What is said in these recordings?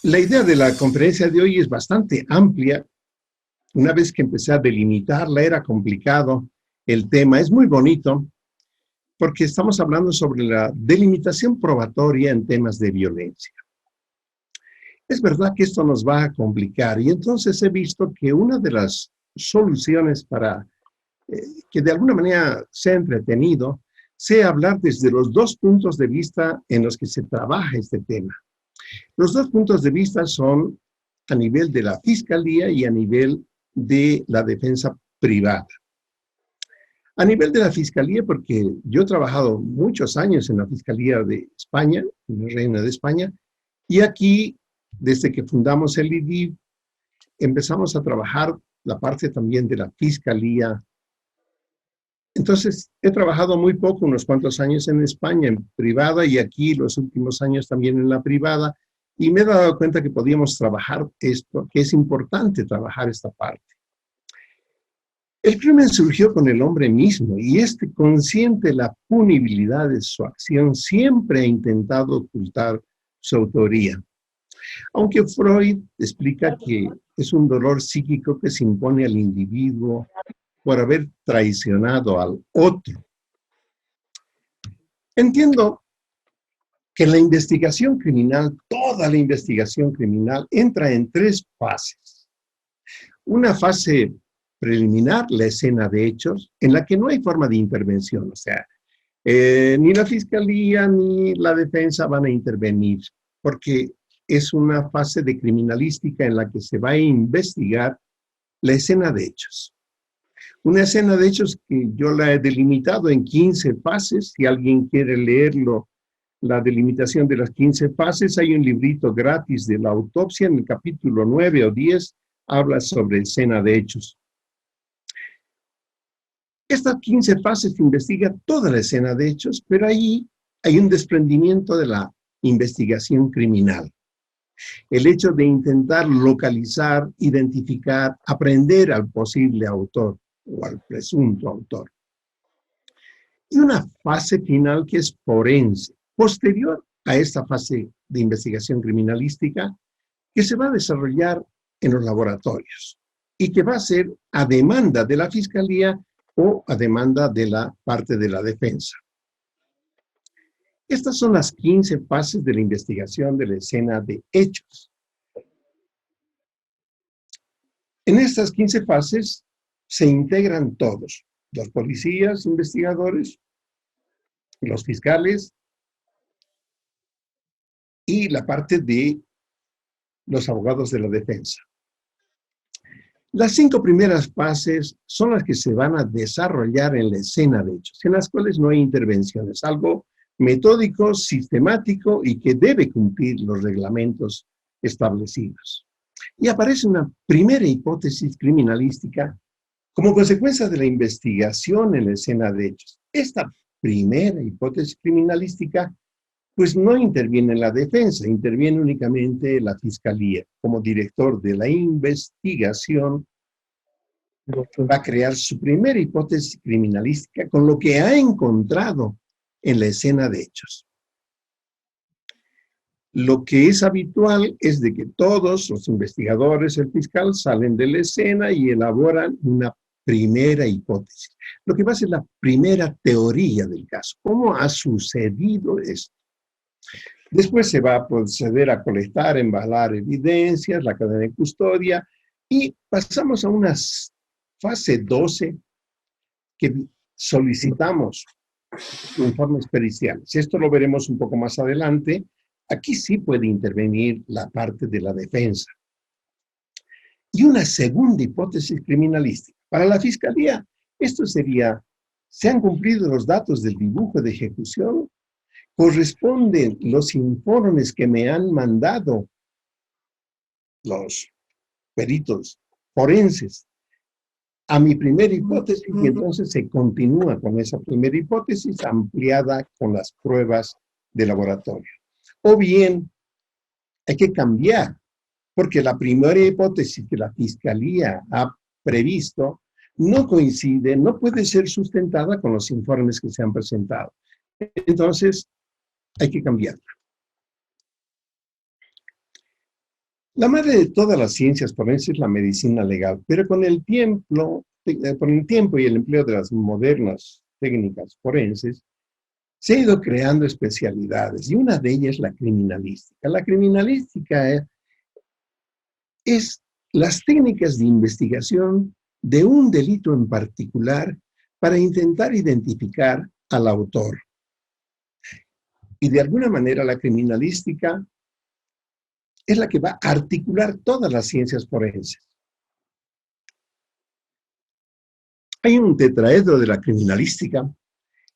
La idea de la conferencia de hoy es bastante amplia. Una vez que empecé a delimitarla, era complicado el tema. Es muy bonito porque estamos hablando sobre la delimitación probatoria en temas de violencia. Es verdad que esto nos va a complicar y entonces he visto que una de las soluciones para que de alguna manera sea entretenido sea hablar desde los dos puntos de vista en los que se trabaja este tema. Los dos puntos de vista son a nivel de la fiscalía y a nivel de la defensa privada. A nivel de la fiscalía, porque yo he trabajado muchos años en la Fiscalía de España, en el Reino de España, y aquí, desde que fundamos el IDIV, empezamos a trabajar la parte también de la fiscalía. Entonces, he trabajado muy poco, unos cuantos años en España, en privada, y aquí los últimos años también en la privada, y me he dado cuenta que podíamos trabajar esto, que es importante trabajar esta parte. El crimen surgió con el hombre mismo, y este, consciente de la punibilidad de su acción, siempre ha intentado ocultar su autoría. Aunque Freud explica que es un dolor psíquico que se impone al individuo por haber traicionado al otro. Entiendo que la investigación criminal, toda la investigación criminal, entra en tres fases. Una fase preliminar, la escena de hechos, en la que no hay forma de intervención, o sea, ni la fiscalía ni la defensa van a intervenir, porque es una fase de criminalística en la que se va a investigar la escena de hechos. Una escena de hechos que yo la he delimitado en 15 fases. Si alguien quiere leerlo, la delimitación de las 15 fases, hay un librito gratis de la autopsia, en el capítulo 9 o 10, habla sobre escena de hechos. Estas 15 fases investiga toda la escena de hechos, pero ahí hay un desprendimiento de la investigación criminal. El hecho de intentar localizar, identificar, aprender al posible autor o al presunto autor. Y una fase final que es forense, posterior a esta fase de investigación criminalística, que se va a desarrollar en los laboratorios y que va a ser a demanda de la fiscalía o a demanda de la parte de la defensa. Estas son las 15 fases de la investigación de la escena de hechos. En estas 15 fases se integran todos, los policías, investigadores, los fiscales y la parte de los abogados de la defensa. Las 5 primeras fases son las que se van a desarrollar en la escena de hechos, en las cuales no hay intervenciones, algo metódico, sistemático y que debe cumplir los reglamentos establecidos. Y aparece una primera hipótesis criminalística como consecuencia de la investigación en la escena de hechos. Esta primera hipótesis criminalística pues no interviene en la defensa, interviene únicamente la fiscalía. Como director de la investigación, va a crear su primera hipótesis criminalística con lo que ha encontrado en la escena de hechos. Lo que es habitual es de que todos los investigadores, el fiscal, salen de la escena y elaboran una primera hipótesis. Lo que va a ser la primera teoría del caso. ¿Cómo ha sucedido esto? Después se va a proceder a colectar, embalar evidencias, la cadena de custodia, y pasamos a una fase 12 que solicitamos informes periciales. Esto lo veremos un poco más adelante. Aquí sí puede intervenir la parte de la defensa. Y una segunda hipótesis criminalística. Para la fiscalía, esto sería, ¿se han cumplido los datos del dibujo de ejecución? ¿Corresponden los informes que me han mandado los peritos forenses a mi primera hipótesis? Y entonces se continúa con esa primera hipótesis ampliada con las pruebas de laboratorio. O bien, hay que cambiar, porque la primera hipótesis que la fiscalía ha previsto no coincide, no puede ser sustentada con los informes que se han presentado. Entonces, hay que cambiarla. La madre de todas las ciencias forenses es la medicina legal, pero con el tiempo y el empleo de las modernas técnicas forenses, se ha ido creando especialidades y una de ellas es la criminalística. La criminalística es las técnicas de investigación de un delito en particular para intentar identificar al autor. Y de alguna manera la criminalística es la que va a articular todas las ciencias forenses. Hay un tetraedro de la criminalística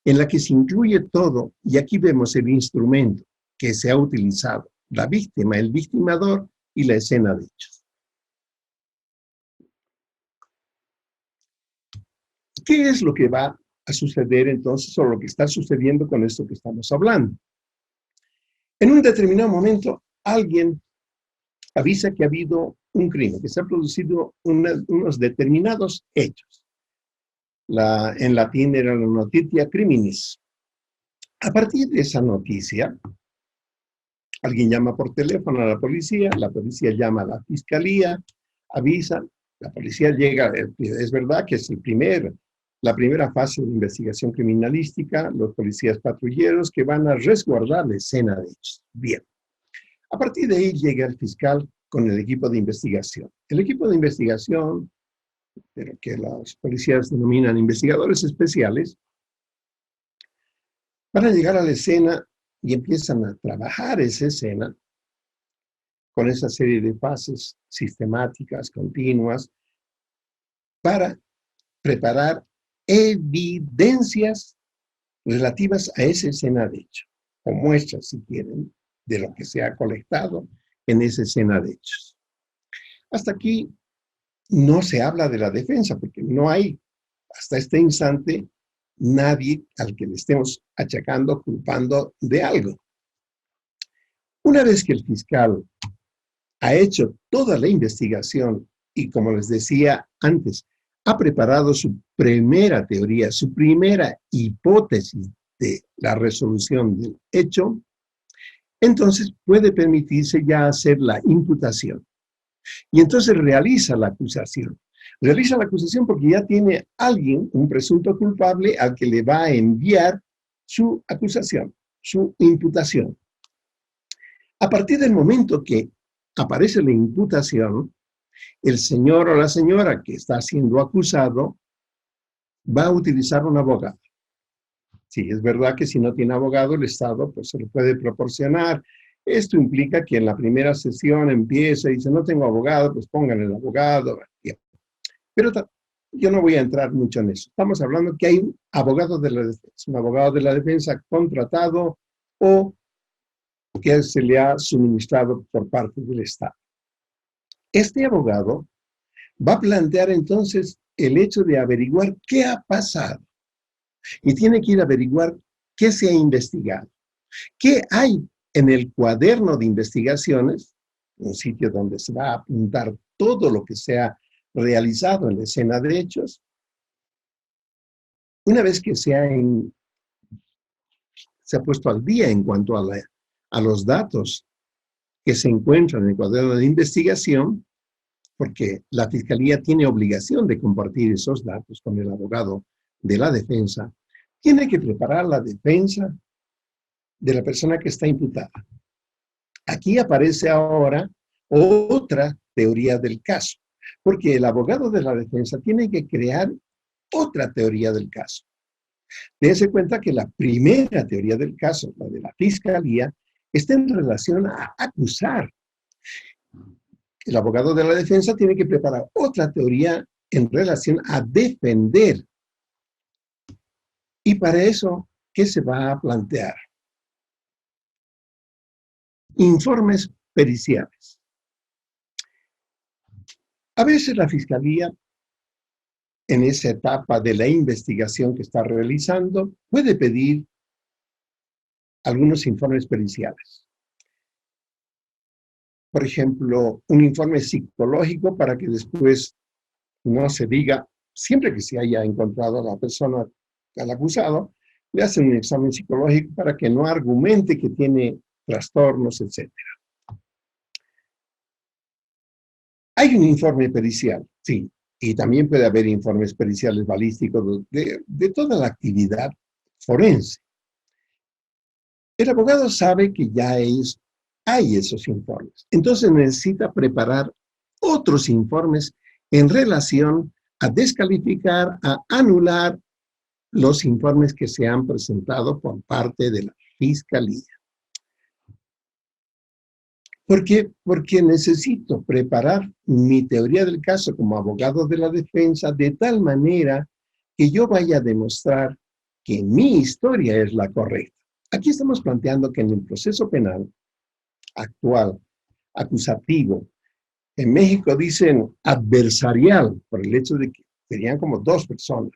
en la que se incluye todo, y aquí vemos el instrumento que se ha utilizado, la víctima, el victimador y la escena de hechos. ¿Qué es lo que va a suceder entonces, o lo que está sucediendo con esto que estamos hablando? En un determinado momento, alguien avisa que ha habido un crimen, que se ha producido unos determinados hechos. En latín era la notitia criminis. A partir de esa noticia, alguien llama por teléfono a la policía llama a la fiscalía, avisa, la policía llega, es verdad que es la primera fase de investigación criminalística, los policías patrulleros que van a resguardar la escena de hechos. Bien. A partir de ahí llega el fiscal con el equipo de investigación. El equipo de investigación, pero que los policías denominan investigadores especiales, van a llegar a la escena y empiezan a trabajar esa escena con esa serie de fases sistemáticas, continuas, para preparar evidencias relativas a esa escena de hecho, o muestras, si quieren, de lo que se ha colectado en esa escena de hechos. Hasta aquí no se habla de la defensa, porque no hay, hasta este instante, nadie al que le estemos achacando, culpando de algo. Una vez que el fiscal ha hecho toda la investigación y, como les decía antes, ha preparado su primera teoría, su primera hipótesis de la resolución del hecho, entonces puede permitirse ya hacer la imputación. Y entonces realiza la acusación. Realiza la acusación porque ya tiene alguien, un presunto culpable, al que le va a enviar su acusación, su imputación. A partir del momento que aparece la imputación, el señor o la señora que está siendo acusado va a utilizar un abogado. Sí, es verdad que si no tiene abogado, el Estado pues, se lo puede proporcionar. Esto implica que en la primera sesión empieza y dice, no tengo abogado, pues pongan el abogado. Bien. Pero yo no voy a entrar mucho en eso. Estamos hablando que hay un abogado de la defensa, un abogado de la defensa contratado o que se le ha suministrado por parte del Estado. Este abogado va a plantear entonces el hecho de averiguar qué ha pasado y tiene que ir a averiguar qué se ha investigado, qué hay en el cuaderno de investigaciones, un sitio donde se va a apuntar todo lo que se ha realizado en la escena de hechos. Una vez que se ha puesto al día en cuanto a los datos que se encuentran en el cuaderno de investigación, porque la Fiscalía tiene obligación de compartir esos datos con el abogado de la defensa, tiene que preparar la defensa de la persona que está imputada. Aquí aparece ahora otra teoría del caso, porque el abogado de la defensa tiene que crear otra teoría del caso. Dése cuenta que la primera teoría del caso, la de la Fiscalía, está en relación a acusar. El abogado de la defensa tiene que preparar otra teoría en relación a defender. Y para eso, ¿qué se va a plantear? Informes periciales. A veces la Fiscalía, en esa etapa de la investigación que está realizando, puede pedir algunos informes periciales. Por ejemplo, un informe psicológico para que después no se diga, siempre que se haya encontrado a la persona, al acusado, le hacen un examen psicológico para que no argumente que tiene trastornos, etc. Hay un informe pericial, sí, y también puede haber informes periciales balísticos de toda la actividad forense. El abogado sabe que hay esos informes, entonces necesita preparar otros informes en relación a descalificar, a anular los informes que se han presentado por parte de la Fiscalía. ¿Por qué? Porque necesito preparar mi teoría del caso como abogado de la defensa de tal manera que yo vaya a demostrar que mi historia es la correcta. Aquí estamos planteando que en el proceso penal actual, acusativo, en México dicen adversarial, por el hecho de que serían como dos personas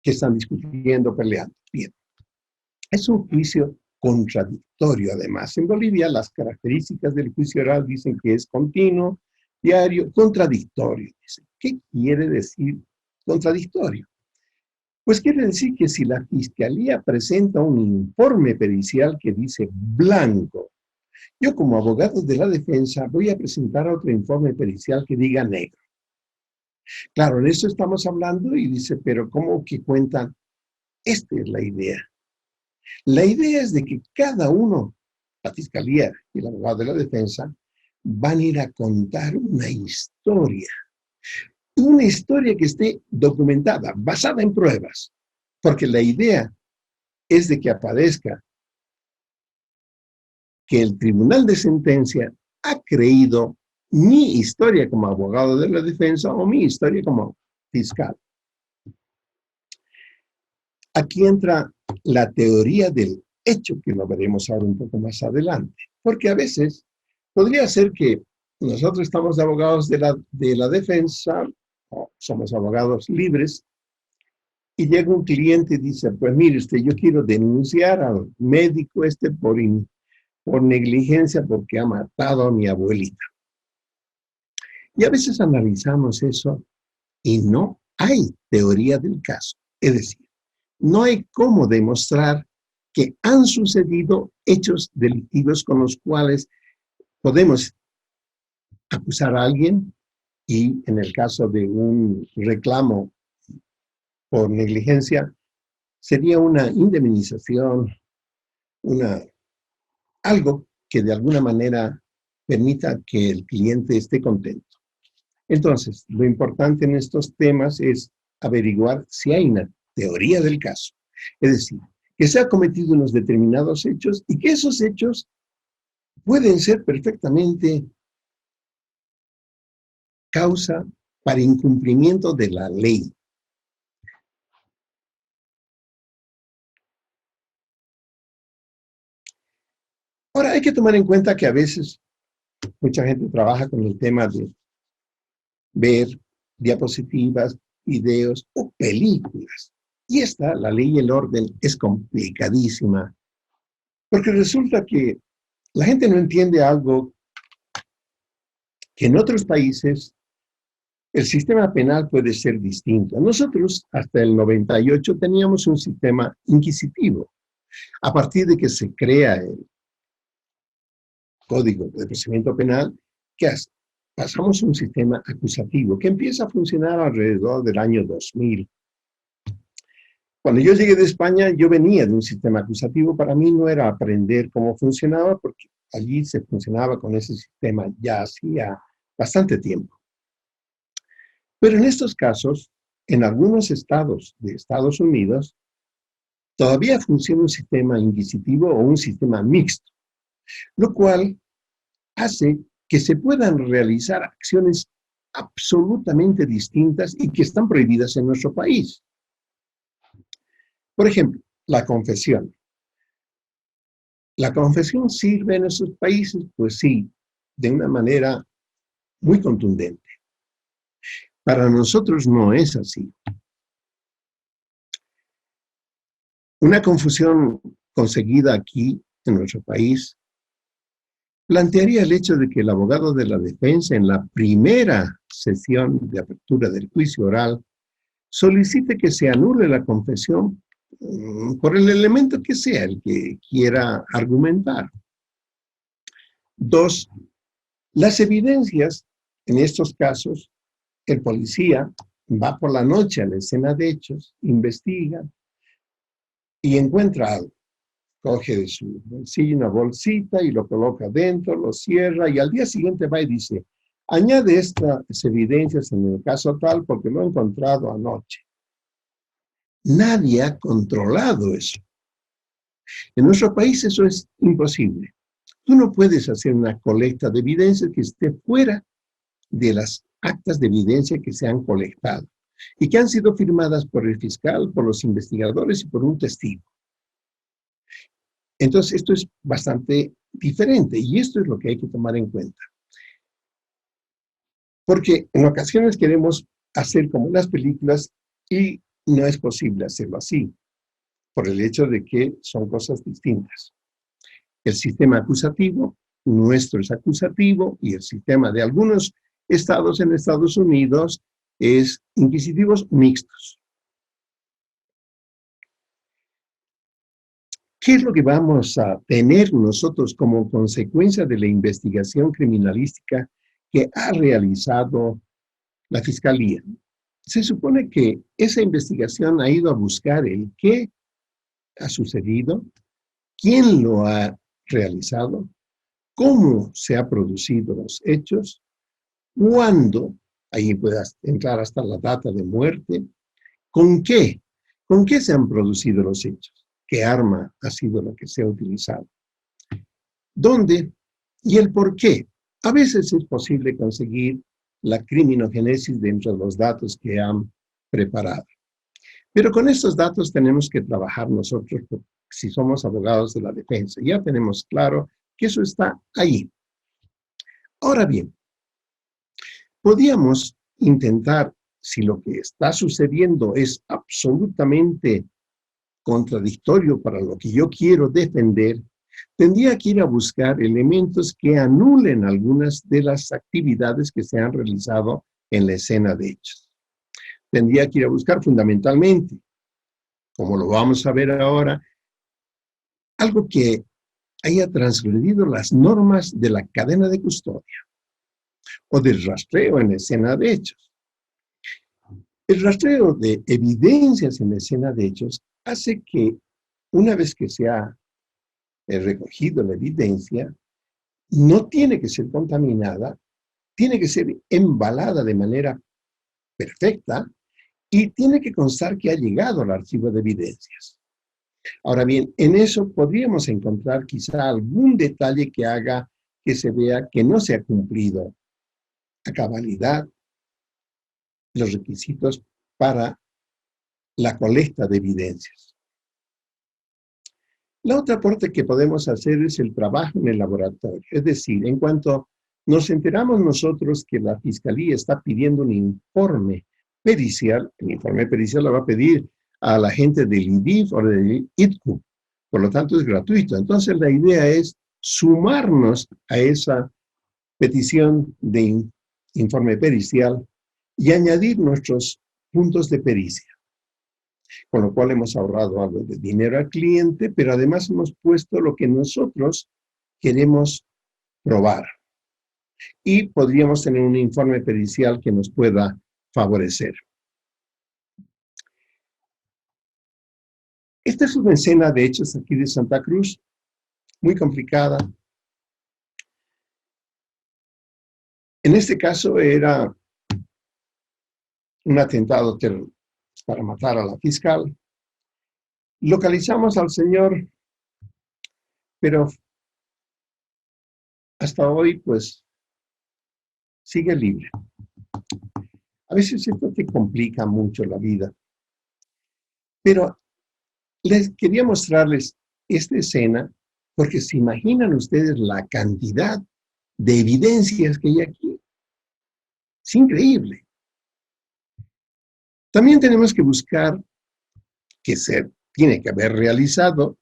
que están discutiendo, peleando. Bien, es un juicio contradictorio además. En Bolivia las características del juicio oral dicen que es continuo, diario, contradictorio. ¿Qué quiere decir contradictorio? Pues quiere decir que si la Fiscalía presenta un informe pericial que dice blanco, yo como abogado de la defensa voy a presentar otro informe pericial que diga negro. Claro, en eso estamos hablando y dice, pero ¿cómo que cuentan? Esta es la idea. La idea es de que cada uno, la Fiscalía y el abogado de la defensa, van a ir a contar una historia que esté documentada, basada en pruebas, porque la idea es de que aparezca que el tribunal de sentencia ha creído mi historia como abogado de la defensa o mi historia como fiscal. Aquí entra la teoría del hecho, que lo veremos ahora un poco más adelante, porque a veces podría ser que nosotros estamos de abogados de la defensa, o somos abogados libres, y llega un cliente y dice, pues mire usted, yo quiero denunciar al médico por negligencia porque ha matado a mi abuelita. Y a veces analizamos eso y no hay teoría del caso. Es decir, no hay cómo demostrar que han sucedido hechos delictivos con los cuales podemos acusar a alguien y en el caso de un reclamo por negligencia sería una indemnización, algo que de alguna manera permita que el cliente esté contento. Entonces, lo importante en estos temas es averiguar si hay una teoría del caso. Es decir, que se han cometido unos determinados hechos y que esos hechos pueden ser perfectamente causa para incumplimiento de la ley. Ahora, hay que tomar en cuenta que a veces mucha gente trabaja con el tema de ver diapositivas, videos o películas. Y la ley y el orden, es complicadísima, porque resulta que la gente no entiende algo que en otros países el sistema penal puede ser distinto. Nosotros hasta el 98 teníamos un sistema inquisitivo. A partir de que se crea el Código de Procedimiento Penal, pasamos a un sistema acusativo que empieza a funcionar alrededor del año 2000. Cuando yo llegué de España, yo venía de un sistema acusativo. Para mí no era aprender cómo funcionaba, porque allí se funcionaba con ese sistema ya hacía bastante tiempo. Pero en estos casos, en algunos estados de Estados Unidos, todavía funciona un sistema inquisitivo o un sistema mixto, lo cual hace que se puedan realizar acciones absolutamente distintas y que están prohibidas en nuestro país. Por ejemplo, la confesión. ¿La confesión sirve en esos países? Pues sí, de una manera muy contundente. Para nosotros no es así. Una confusión conseguida aquí en nuestro país plantearía el hecho de que el abogado de la defensa en la primera sesión de apertura del juicio oral solicite que se anule la confesión por el elemento que sea el que quiera argumentar. Dos, Las evidencias, en estos casos, el policía va por la noche a la escena de hechos, investiga y encuentra algo. Coge de su bolsillo una bolsita y lo coloca dentro, lo cierra y al día siguiente va y dice, añade estas evidencias en el caso tal porque lo he encontrado anoche. Nadie ha controlado eso. En nuestro país eso es imposible. Tú no puedes hacer una colecta de evidencias que esté fuera de las actas de evidencia que se han colectado y que han sido firmadas por el fiscal, por los investigadores y por un testigo. Entonces, esto es bastante diferente y esto es lo que hay que tomar en cuenta. Porque en ocasiones queremos hacer como las películas y no es posible hacerlo así, por el hecho de que son cosas distintas. El sistema acusativo, nuestro es acusativo, y el sistema de algunos estados en Estados Unidos es inquisitivos mixtos. ¿Qué es lo que vamos a tener nosotros como consecuencia de la investigación criminalística que ha realizado la Fiscalía? Se supone que esa investigación ha ido a buscar el qué ha sucedido, quién lo ha realizado, cómo se han producido los hechos, cuándo, ahí puede entrar hasta la data de muerte, con qué se han producido los hechos, qué arma ha sido la que se ha utilizado, dónde y el por qué. A veces es posible conseguir la criminogénesis dentro de los datos que han preparado. Pero con estos datos tenemos que trabajar nosotros si somos abogados de la defensa. Ya tenemos claro que eso está ahí. Ahora bien, podríamos intentar, si lo que está sucediendo es absolutamente contradictorio para lo que yo quiero defender, tendría que ir a buscar elementos que anulen algunas de las actividades que se han realizado en la escena de hechos. Tendría que ir a buscar fundamentalmente, como lo vamos a ver ahora, algo que haya transgredido las normas de la cadena de custodia o del rastreo en la escena de hechos. El rastreo de evidencias en la escena de hechos hace que una vez que se ha recogido la evidencia, no tiene que ser contaminada, tiene que ser embalada de manera perfecta y tiene que constar que ha llegado al archivo de evidencias. Ahora bien, en eso podríamos encontrar quizá algún detalle que haga que se vea que no se ha cumplido a cabalidad los requisitos para la colecta de evidencias. La otra parte que podemos hacer es el trabajo en el laboratorio. Es decir, en cuanto nos enteramos nosotros que la Fiscalía está pidiendo un informe pericial, el informe pericial lo va a pedir a la gente del IDIF o del ITCU. Por lo tanto, es gratuito. Entonces, la idea es sumarnos a esa petición de informe pericial y añadir nuestros puntos de pericia. Con lo cual hemos ahorrado algo de dinero al cliente, pero además hemos puesto lo que nosotros queremos probar. Y podríamos tener un informe pericial que nos pueda favorecer. Esta es una escena de hechos aquí de Santa Cruz, muy complicada. En este caso era un atentado para matar a la fiscal. Localizamos al señor, pero hasta hoy, pues, sigue libre. A veces esto te complica mucho la vida. Pero les quería mostrarles esta escena porque se imaginan ustedes la cantidad de evidencias que hay aquí. Es increíble. También tenemos que buscar que se tiene que haber realizado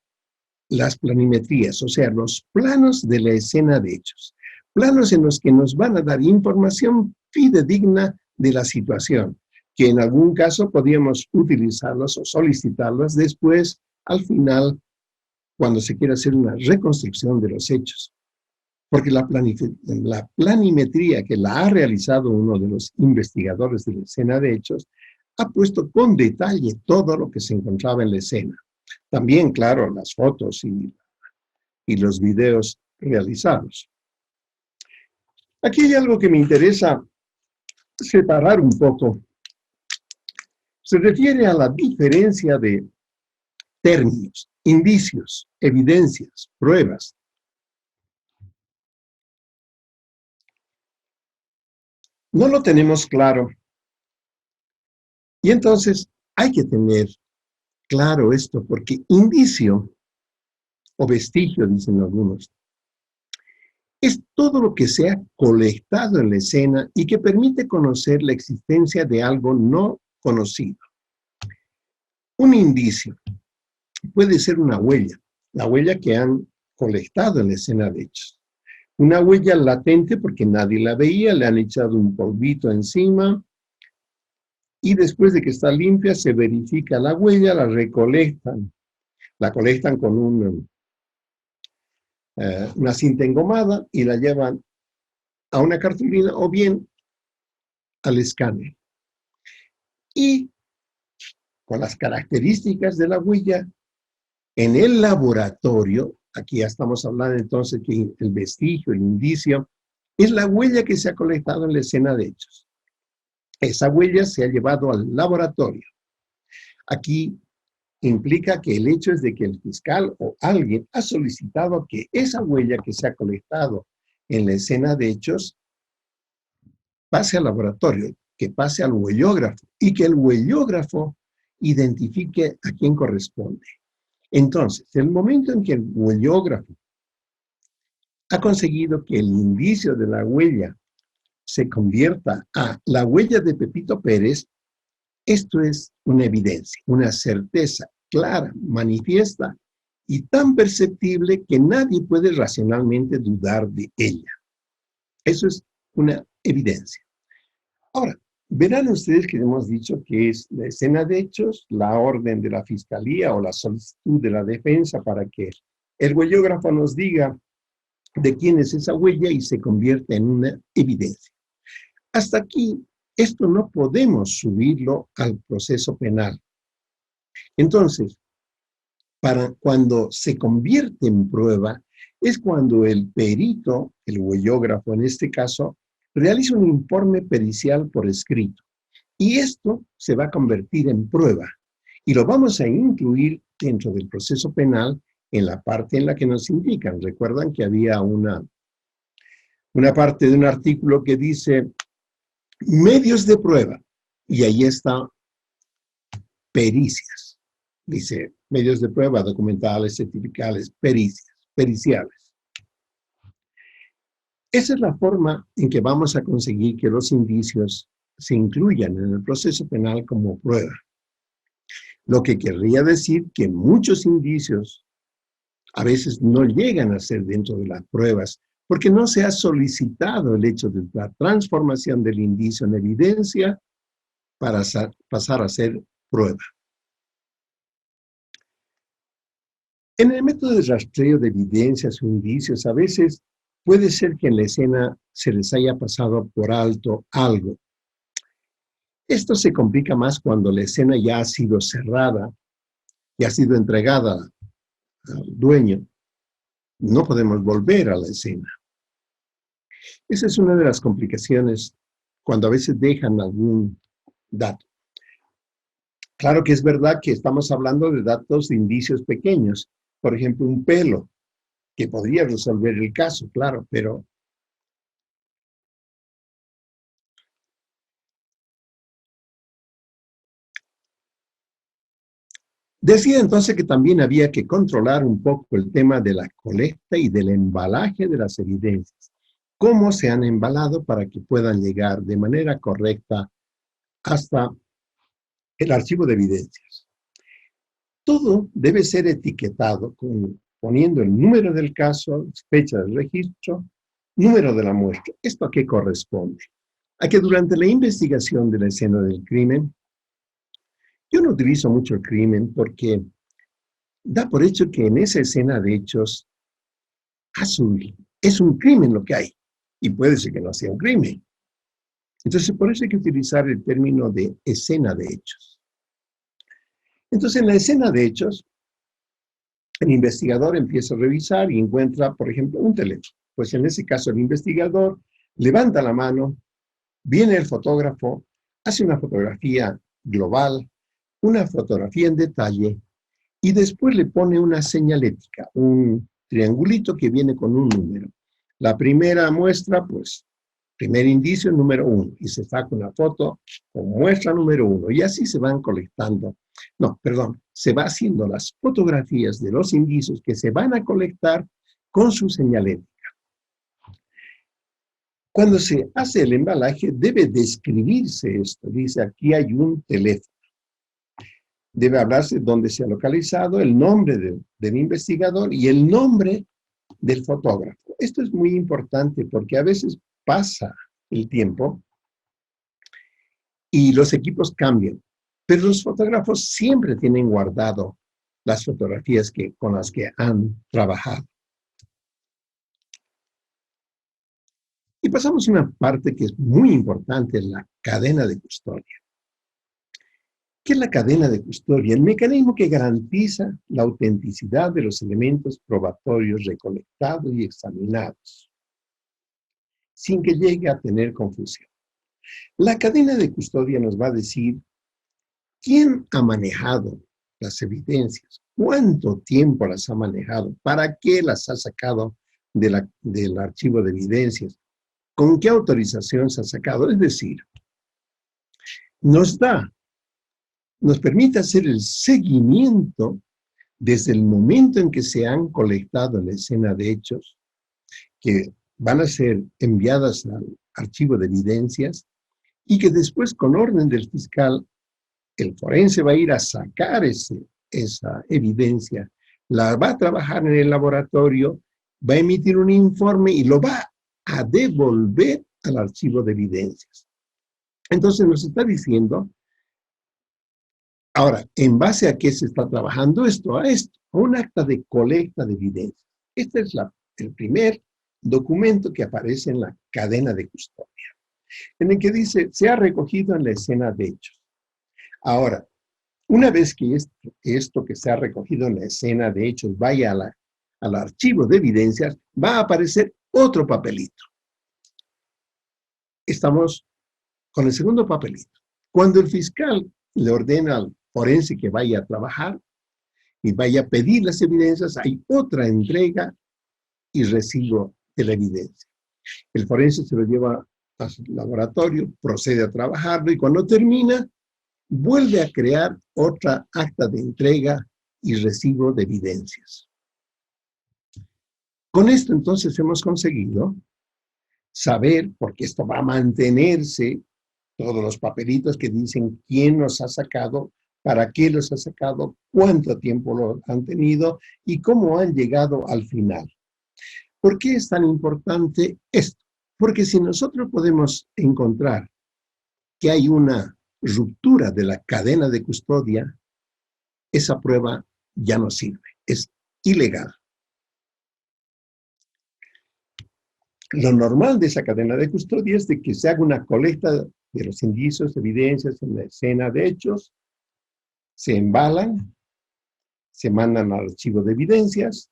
las planimetrías, o sea, los planos de la escena de hechos. Planos en los que nos van a dar información fidedigna de la situación, que en algún caso podríamos utilizarlos o solicitarlos después, al final, cuando se quiera hacer una reconstrucción de los hechos. porque la planimetría que la ha realizado uno de los investigadores de la escena de hechos ha puesto con detalle todo lo que se encontraba en la escena. También, claro, las fotos y los videos realizados. Aquí hay algo que me interesa separar un poco. Se refiere a la diferencia de términos, indicios, evidencias, pruebas. No lo tenemos claro. Y entonces hay que tener claro esto, porque indicio o vestigio, dicen algunos, es todo lo que se ha colectado en la escena y que permite conocer la existencia de algo no conocido. Un indicio puede ser una huella, la huella que han colectado en la escena de hechos. Una huella latente porque nadie la veía, le han echado un polvito encima y después de que está limpia se verifica la huella, la colectan con una cinta engomada y la llevan a una cartulina o bien al escáner. Y con las características de la huella, en el laboratorio, aquí ya estamos hablando entonces que el vestigio, el indicio, es la huella que se ha colectado en la escena de hechos. Esa huella se ha llevado al laboratorio. Aquí implica que el hecho es de que el fiscal o alguien ha solicitado que esa huella que se ha colectado en la escena de hechos pase al laboratorio, que pase al huellógrafo y que el huellógrafo identifique a quién corresponde. Entonces, el momento en que el huellógrafo ha conseguido que el indicio de la huella se convierta a la huella de Pepito Pérez, esto es una evidencia, una certeza clara, manifiesta y tan perceptible que nadie puede racionalmente dudar de ella. Eso es una evidencia. Ahora, verán ustedes que hemos dicho que es la escena de hechos, la orden de la fiscalía o la solicitud de la defensa para que el huellógrafo nos diga de quién es esa huella y se convierte en una evidencia. Hasta aquí, esto no podemos subirlo al proceso penal. Entonces, para cuando se convierte en prueba, es cuando el perito, el huellógrafo en este caso, realiza un informe pericial por escrito. Y esto se va a convertir en prueba. Y lo vamos a incluir dentro del proceso penal en la parte en la que nos indican. Recuerdan que había una parte de un artículo que dice medios de prueba. Y ahí está pericias. Dice medios de prueba, documentales, certificales, periciales. Esa es la forma en que vamos a conseguir que los indicios se incluyan en el proceso penal como prueba. Lo que querría decir que muchos indicios a veces no llegan a ser dentro de las pruebas porque no se ha solicitado el hecho de la transformación del indicio en evidencia para pasar a ser prueba. En el método de rastreo de evidencias o indicios, a veces puede ser que en la escena se les haya pasado por alto algo. Esto se complica más cuando la escena ya ha sido cerrada y ha sido entregada al dueño. No podemos volver a la escena. Esa es una de las complicaciones cuando a veces dejan algún dato. Claro que es verdad que estamos hablando de datos de indicios pequeños. Por ejemplo, un pelo, que podría resolver el caso, claro, pero decía entonces que también había que controlar un poco el tema de la colecta y del embalaje de las evidencias. Cómo se han embalado para que puedan llegar de manera correcta hasta el archivo de evidencias. Todo debe ser etiquetado poniendo el número del caso, fecha del registro, número de la muestra. ¿Esto a qué corresponde? A que durante la investigación de la escena del crimen, yo no utilizo mucho el crimen porque da por hecho que en esa escena de hechos es un crimen lo que hay. Y puede ser que no sea un crimen. Entonces, por eso hay que utilizar el término de escena de hechos. Entonces, en la escena de hechos, el investigador empieza a revisar y encuentra, por ejemplo, un teléfono. Pues en ese caso, el investigador levanta la mano, viene el fotógrafo, hace una fotografía global, una fotografía en detalle, y después le pone una señalética, un triangulito que viene con un número. La primera muestra, pues, primer indicio, número 1, y se saca una foto con muestra número 1, y así se van colectando. No, perdón, se va haciendo las fotografías de los indicios que se van a colectar con su señalética. Cuando se hace el embalaje, debe describirse esto. Dice, aquí hay un teléfono. Debe hablarse dónde se ha localizado, el nombre del investigador y el nombre del fotógrafo. Esto es muy importante porque a veces pasa el tiempo y los equipos cambian, pero los fotógrafos siempre tienen guardado las fotografías con las que han trabajado. Y pasamos a una parte que es muy importante, la cadena de custodia. ¿Qué es la cadena de custodia? El mecanismo que garantiza la autenticidad de los elementos probatorios recolectados y examinados, sin que llegue a tener confusión. La cadena de custodia nos va a decir quién ha manejado las evidencias, cuánto tiempo las ha manejado, para qué las ha sacado del archivo de evidencias, con qué autorización se ha sacado. Es decir, nos permite hacer el seguimiento desde el momento en que se han colectado en la escena de hechos, que van a ser enviadas al archivo de evidencias, y que después, con orden del fiscal, el forense va a ir a sacar esa evidencia, la va a trabajar en el laboratorio, va a emitir un informe y lo va a devolver al archivo de evidencias. Entonces nos está diciendo, ahora, ¿en base a qué se está trabajando esto? A un acta de colecta de evidencias. Este es el primer documento que aparece en la cadena de custodia, en el que dice, se ha recogido en la escena de hechos. Ahora, una vez que esto que se ha recogido en la escena de hechos vaya al archivo de evidencias, va a aparecer otro papelito. Estamos con el segundo papelito. Cuando el fiscal le ordena al forense que vaya a trabajar y vaya a pedir las evidencias, hay otra entrega y recibo de la evidencia. El forense se lo lleva a su laboratorio, procede a trabajarlo y cuando termina, vuelve a crear otra acta de entrega y recibo de evidencias. Con esto entonces hemos conseguido saber, porque esto va a mantenerse, todos los papelitos que dicen quién los ha sacado, para qué los ha sacado, cuánto tiempo lo han tenido y cómo han llegado al final. ¿Por qué es tan importante esto? Porque si nosotros podemos encontrar que hay una ruptura de la cadena de custodia, esa prueba ya no sirve, es ilegal. Lo normal de esa cadena de custodia es de que se haga una colecta de los indicios, evidencias en la escena de hechos, se embalan, se mandan al archivo de evidencias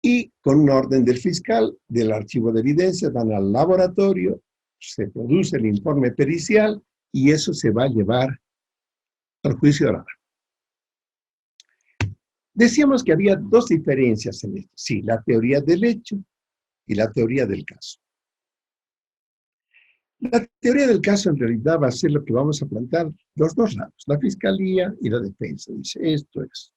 y con un orden del fiscal del archivo de evidencias van al laboratorio, se produce el informe pericial y eso se va a llevar al juicio oral. Decíamos que había dos diferencias en esto. Sí, la teoría del hecho y la teoría del caso. La teoría del caso en realidad va a ser lo que vamos a plantear los dos lados, la fiscalía y la defensa. Dice, esto es.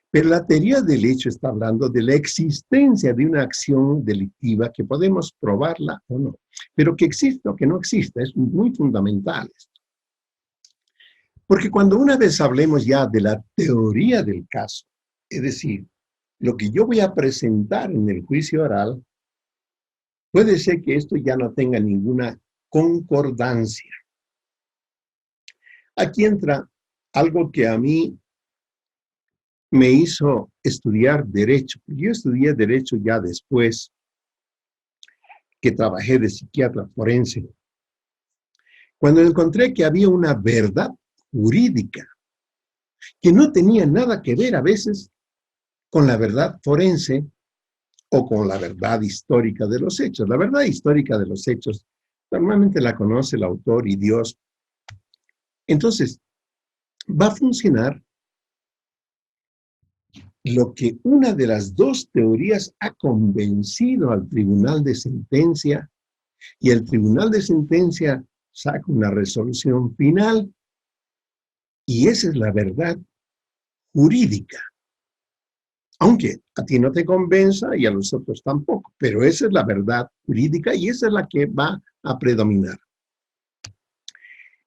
Pero la teoría del hecho está hablando de la existencia de una acción delictiva que podemos probarla o no. Pero que exista o que no exista es muy fundamental esto. Porque cuando una vez hablemos ya de la teoría del caso, es decir, lo que yo voy a presentar en el juicio oral, puede ser que esto ya no tenga ninguna concordancia. Aquí entra algo que a mí me hizo estudiar Derecho. Yo estudié Derecho ya después que trabajé de psiquiatra forense. Cuando encontré que había una verdad jurídica que no tenía nada que ver a veces con la verdad forense o con la verdad histórica de los hechos. La verdad histórica de los hechos normalmente la conoce el autor y Dios. Entonces, va a funcionar lo que una de las dos teorías ha convencido al tribunal de sentencia, y el tribunal de sentencia saca una resolución final, y esa es la verdad jurídica. Aunque a ti no te convenza y a los otros tampoco, pero esa es la verdad jurídica y esa es la que va a predominar.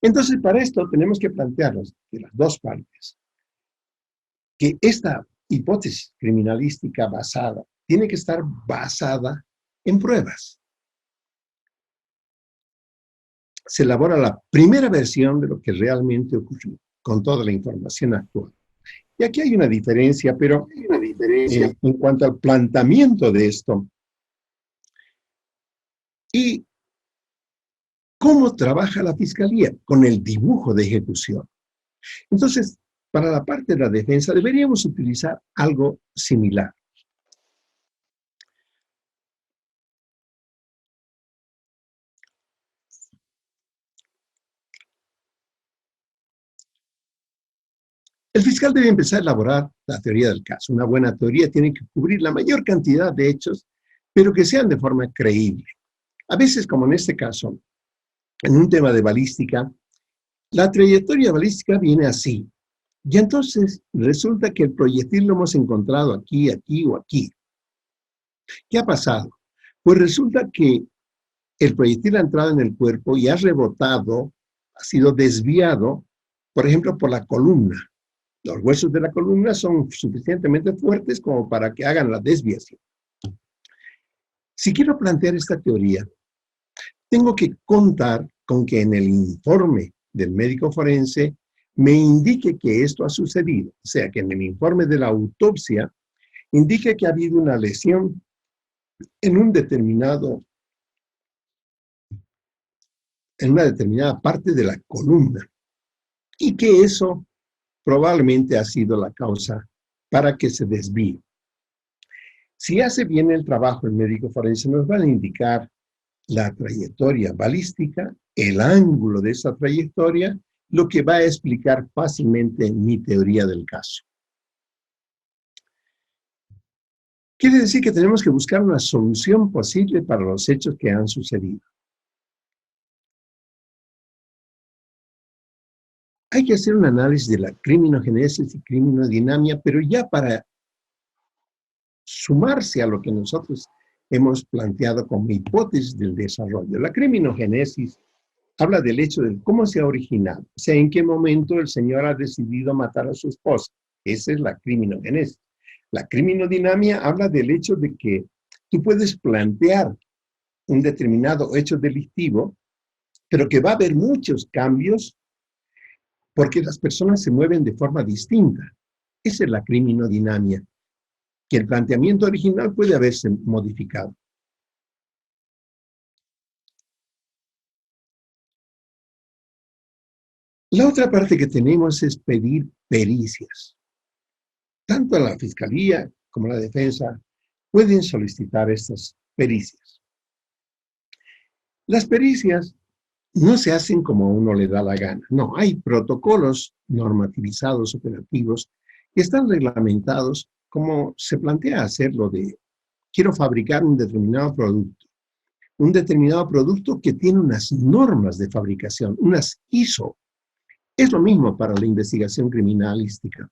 Entonces, para esto tenemos que plantearnos de las dos partes que esta hipótesis criminalística tiene que estar basada en pruebas. Se elabora la primera versión de lo que realmente ocurrió, con toda la información actual. Y aquí hay una diferencia, pero en cuanto al planteamiento de esto y cómo trabaja la Fiscalía con el dibujo de ejecución. Entonces, para la parte de la defensa deberíamos utilizar algo similar. El fiscal debe empezar a elaborar la teoría del caso. Una buena teoría tiene que cubrir la mayor cantidad de hechos, pero que sean de forma creíble. A veces, como en este caso, en un tema de balística, la trayectoria balística viene así. Y entonces resulta que el proyectil lo hemos encontrado aquí, aquí o aquí. ¿Qué ha pasado? Pues resulta que el proyectil ha entrado en el cuerpo y ha rebotado, ha sido desviado, por ejemplo, por la columna. Los huesos de la columna son suficientemente fuertes como para que hagan la desviación. Si quiero plantear esta teoría, tengo que contar con que en el informe del médico forense me indique que esto ha sucedido. O sea, que en el informe de la autopsia indique que ha habido una lesión en una determinada parte de la columna y que eso probablemente ha sido la causa para que se desvíe. Si hace bien el trabajo el médico forense, nos va a indicar la trayectoria balística, el ángulo de esa trayectoria, lo que va a explicar fácilmente mi teoría del caso. Quiere decir que tenemos que buscar una solución posible para los hechos que han sucedido. Hay que hacer un análisis de la criminogénesis y criminodinamia, pero ya para sumarse a lo que nosotros hemos planteado como hipótesis del desarrollo. La criminogénesis habla del hecho de cómo se ha originado, o sea, en qué momento el señor ha decidido matar a su esposa. Esa es la criminogénesis. La criminodinamia habla del hecho de que tú puedes plantear un determinado hecho delictivo, pero que va a haber muchos cambios porque las personas se mueven de forma distinta. Esa es la criminodinamia, que el planteamiento original puede haberse modificado. La otra parte que tenemos es pedir pericias. Tanto la Fiscalía como la Defensa pueden solicitar estas pericias. Las pericias no se hacen como a uno le da la gana. No, hay protocolos normativizados operativos que están reglamentados como se plantea hacerlo de quiero fabricar un determinado producto que tiene unas normas de fabricación, unas ISO. Es lo mismo para la investigación criminalística.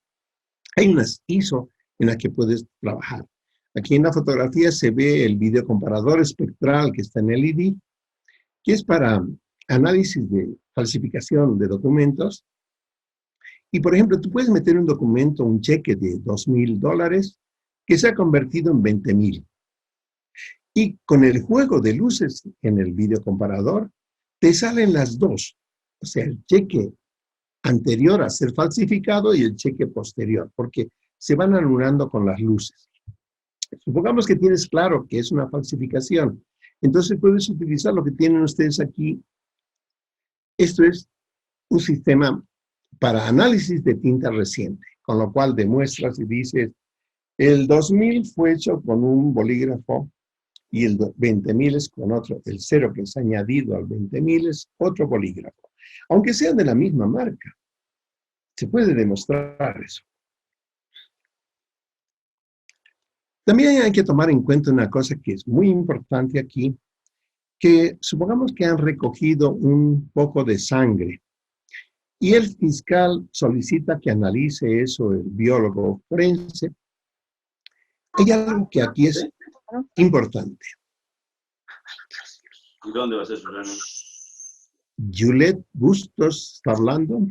Hay unas ISO en las que puedes trabajar. Aquí en la fotografía se ve el videocomparador espectral que está en el ID, que es para análisis de falsificación de documentos. Y, por ejemplo, tú puedes meter un documento, un cheque de $2,000 que se ha convertido en 20,000. Y con el juego de luces en el videocomparador, te salen las dos. O sea, el cheque anterior a ser falsificado y el cheque posterior, porque se van anulando con las luces. Supongamos que tienes claro que es una falsificación. Entonces puedes utilizar lo que tienen ustedes aquí. Esto es un sistema para análisis de tinta reciente, con lo cual demuestras y dices, el 2000 fue hecho con un bolígrafo y el 20.000 es con otro. El 0 que es añadido al 20.000 es otro bolígrafo. Aunque sean de la misma marca, se puede demostrar eso. También hay que tomar en cuenta una cosa que es muy importante aquí, que supongamos que han recogido un poco de sangre y el fiscal solicita que analice eso el biólogo forense. Hay algo que aquí es importante. ¿Y dónde va a ser su reunión? Juliet Bustos está hablando.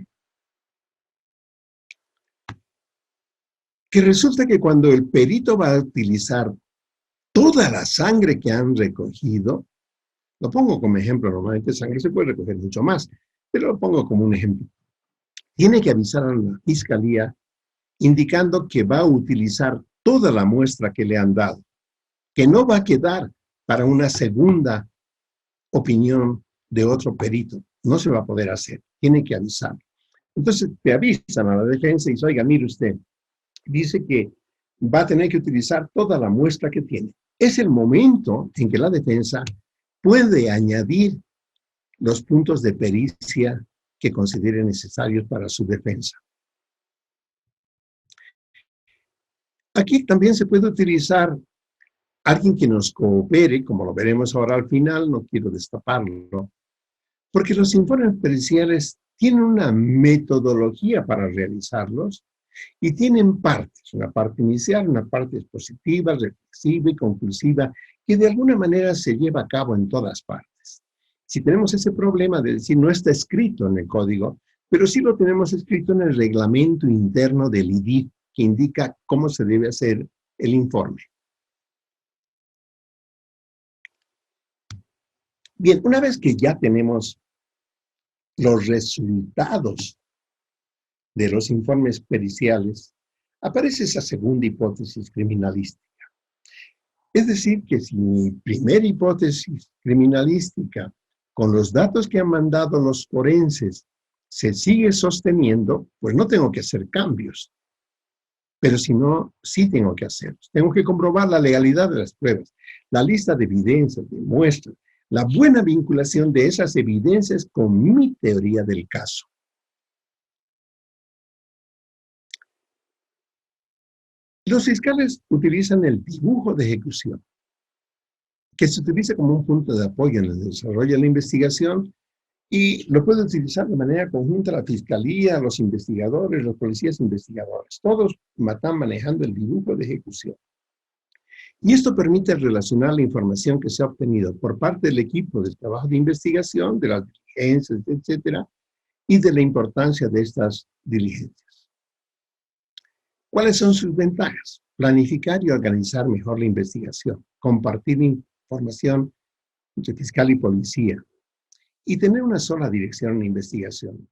Que resulta que cuando el perito va a utilizar toda la sangre que han recogido, lo pongo como ejemplo, normalmente sangre se puede recoger mucho más, pero lo pongo como un ejemplo. Tiene que avisar a la fiscalía indicando que va a utilizar toda la muestra que le han dado, que no va a quedar para una segunda opinión de otro perito. No se va a poder hacer, tiene que avisar. Entonces te avisan a la defensa y dice, oiga, mire usted, dice que va a tener que utilizar toda la muestra que tiene. Es el momento en que la defensa puede añadir los puntos de pericia que considere necesarios para su defensa. Aquí también se puede utilizar alguien que nos coopere, como lo veremos ahora al final, no quiero destaparlo, porque los informes periciales tienen una metodología para realizarlos y tienen partes, una parte inicial, una parte expositiva, reflexiva y conclusiva, que de alguna manera se lleva a cabo en todas partes. Si tenemos ese problema de decir no está escrito en el código, pero sí lo tenemos escrito en el reglamento interno del IDIF, que indica cómo se debe hacer el informe. Bien, una vez que ya tenemos los resultados de los informes periciales, aparece esa segunda hipótesis criminalística. Es decir, que si mi primera hipótesis criminalística, con los datos que han mandado los forenses, se sigue sosteniendo, pues no tengo que hacer cambios. Pero si no, sí tengo que hacerlos. Tengo que comprobar la legalidad de las pruebas, la lista de evidencias, de muestras, la buena vinculación de esas evidencias con mi teoría del caso. Los fiscales utilizan el dibujo de ejecución, que se utiliza como un punto de apoyo en el desarrollo de la investigación y lo puede utilizar de manera conjunta la fiscalía, los investigadores, los policías investigadores. Todos están manejando el dibujo de ejecución. Y esto permite relacionar la información que se ha obtenido por parte del equipo de trabajo de investigación, de las diligencias, etcétera, y de la importancia de estas diligencias. ¿Cuáles son sus ventajas? Planificar y organizar mejor la investigación, compartir información entre fiscal y policía, y tener una sola dirección en la investigación.